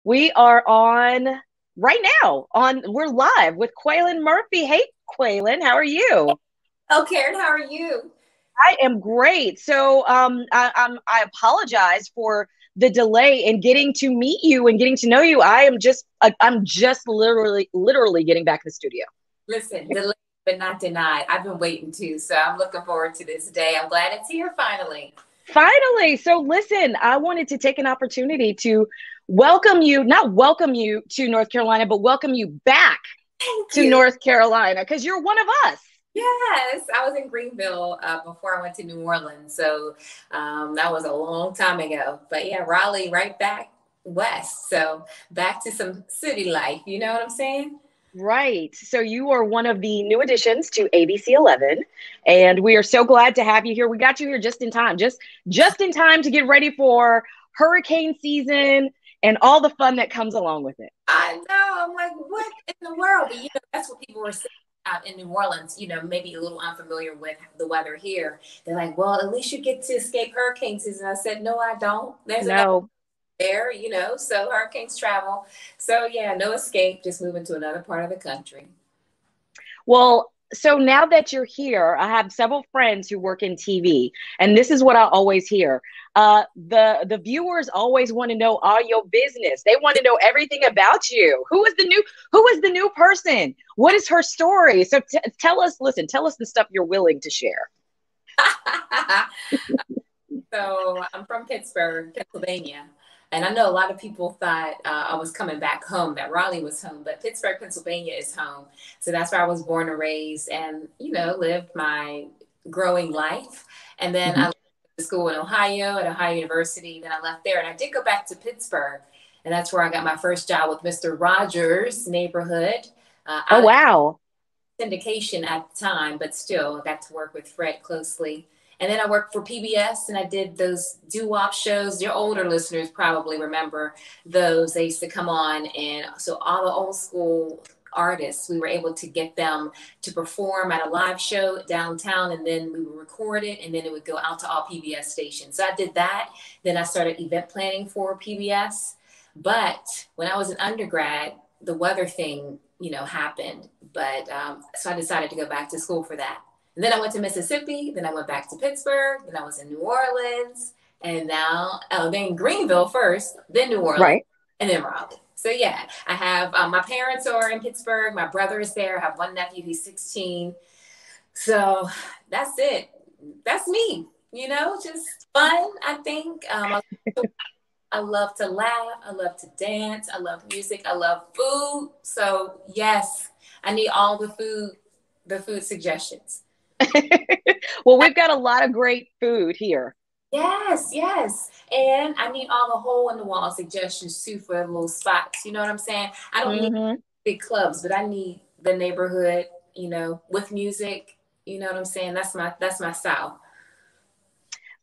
We are on right now. We're live with Kweilyn Murphy. Hey, Kweilyn, how are you? Oh, Karen, how are you? I am great. I apologize for the delay in getting to meet you and getting to know you. I'm just literally getting back in the studio. Listen, delayed but not denied. I've been waiting too, so I'm looking forward to this day. I'm glad it's here finally. Finally. So listen, I wanted to take an opportunity to welcome you, not welcome you to North Carolina, but welcome you back Thank to you. North Carolina because you're one of us. Yes, I was in Greenville before I went to New Orleans, so that was a long time ago. But yeah, Raleigh, right back west, so back to some city life. You know what I'm saying? Right. So you are one of the new additions to ABC11, and we are so glad to have you here. We got you here just in time, just in time to get ready for hurricane season and all the fun that comes along with it. I know. I'm like, what in the world? But that's what people were saying out in New Orleans. Maybe a little unfamiliar with the weather here. They're like, well, at least you get to escape hurricane season. I said, no, I don't. There's another No. there, so hurricanes travel. So yeah, no escape, just moving to another part of the country. Well, so now that you're here, I have several friends who work in TV, and this is what I always hear. The viewers always want to know all your business. They want to know everything about you. Who is the new person? What is her story? So tell us, listen, tell us the stuff you're willing to share. So I'm from Pittsburgh, Pennsylvania. And I know a lot of people thought I was coming back home, that Raleigh was home, but Pittsburgh, Pennsylvania is home. So that's where I was born and raised and, lived my growing life. And then I Mhm. went to school in Ohio at Ohio University. Then I left there and I did go back to Pittsburgh. And that's where I got my first job with Mr. Rogers' neighborhood. Oh, Out of wow. syndication at the time, but still I got to work with Fred closely. And then I worked for PBS and I did those doo-wop shows. Your older listeners probably remember those. They used to come on. And so all the old school artists, we were able to get them to perform at a live show downtown. And then we would record it and then it would go out to all PBS stations. So I did that. Then I started event planning for PBS. But when I was an undergrad, the weather thing, happened. But so I decided to go back to school for that. And then I went to Mississippi. Then I went back to Pittsburgh. Then I was in New Orleans. And now, then Greenville first, then New Orleans, Right. and then Raleigh. So yeah, I have my parents are in Pittsburgh. My brother is there. I have one nephew. He's 16. So that's it. That's me. Just fun. I think. I love to laugh. I love to dance. I love music. I love food. So yes, I need all the food suggestions. Well, we've got a lot of great food here. Yes, yes. And I need all the hole in the wall suggestions too for little spots. You know what I'm saying? I don't need Hmm. big clubs, but I need the neighborhood, with music. You know what I'm saying? That's my style.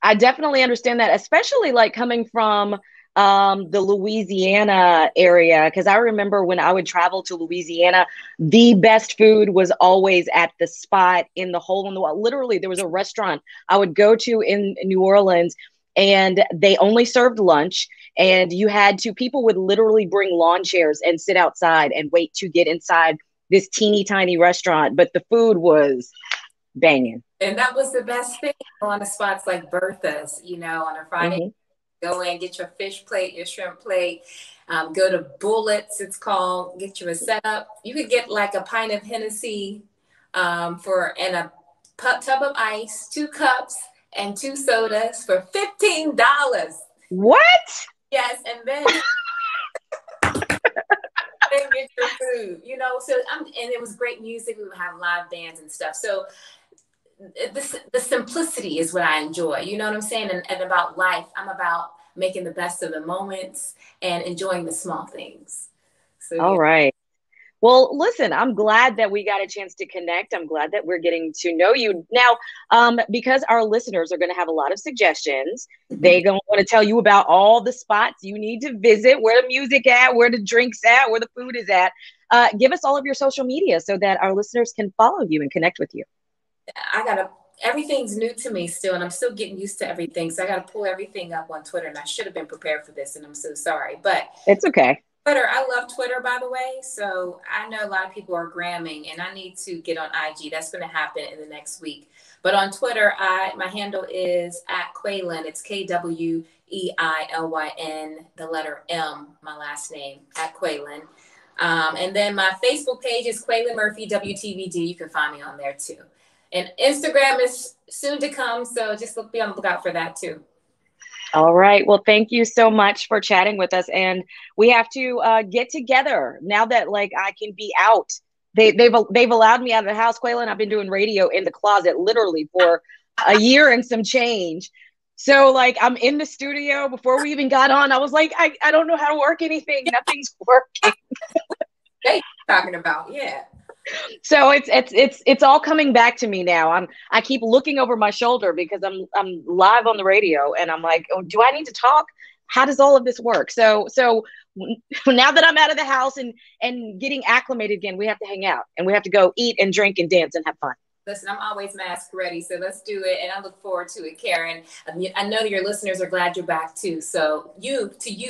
I definitely understand that, especially like coming from the Louisiana area, because I remember when I would travel to Louisiana, the best food was always at the spot in the hole in the wall. Literally, there was a restaurant I would go to in New Orleans, and they only served lunch. And people would literally bring lawn chairs and sit outside and wait to get inside this teeny tiny restaurant. But the food was banging. And that was the best thing on the spots like Bertha's, on a Friday. Hmm. Go in, get your fish plate, your shrimp plate. Go to Bullets, it's called. Get you a setup. You could get like a pint of Hennessy and a tub of ice, 2 cups, and 2 sodas for $15. What? Yes, and then get your food. So and it was great music. We would have live bands and stuff. So the simplicity is what I enjoy. You know what I'm saying? And about life, I'm about making the best of the moments and enjoying the small things. So All yeah. right. Well, listen, I'm glad that we got a chance to connect. I'm glad that we're getting to know you now, because our listeners are going to have a lot of suggestions. They're going to want to tell you about all the spots you need to visit, where the music at, where the drinks at, where the food is at. Give us all of your social media so that our listeners can follow you and connect with you. I gotta everything's new to me still and I'm still getting used to everything. So I gotta pull everything up on Twitter and I should have been prepared for this and I'm so sorry. But It's okay. Twitter. I love Twitter, by the way. So I know a lot of people are gramming, and I need to get on IG. That's going to happen in the next week. But on Twitter, my handle is at Kweilyn. It's Kweilyn, the letter M, my last name, at Kweilyn. And then my Facebook page is Kweilyn Murphy, WTVD. You can find me on there too. And Instagram is soon to come, so just be on the lookout for that too. All right. Well, thank you so much for chatting with us. And we have to get together now that like I can be out. They've allowed me out of the house, Kweilyn. I've been doing radio in the closet literally for a year and some change. So like I'm in the studio before we even got on. I was like, I don't know how to work anything. Nothing's working. Hey, talking about, yeah. So it's all coming back to me now. I keep looking over my shoulder because I'm live on the radio and I'm like, oh, do I need to talk? How does all of this work? So now that I'm out of the house and getting acclimated again, we have to hang out and we have to go eat and drink and dance and have fun. Listen, I'm always mask ready, so let's do it. And I look forward to it, Karen. I know that your listeners are glad you're back too. So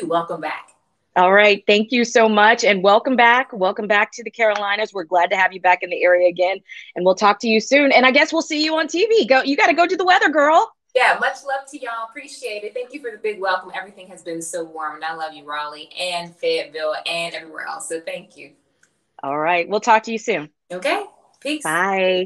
welcome back. All right. Thank you so much. And welcome back. Welcome back to the Carolinas. We're glad to have you back in the area again. And we'll talk to you soon. And I guess we'll see you on TV. You got to go do the weather, girl. Yeah. Much love to y'all. Appreciate it. Thank you for the big welcome. Everything has been so warm. And I love you, Raleigh and Fayetteville and everywhere else. So thank you. All right. We'll talk to you soon. Okay. Peace. Bye.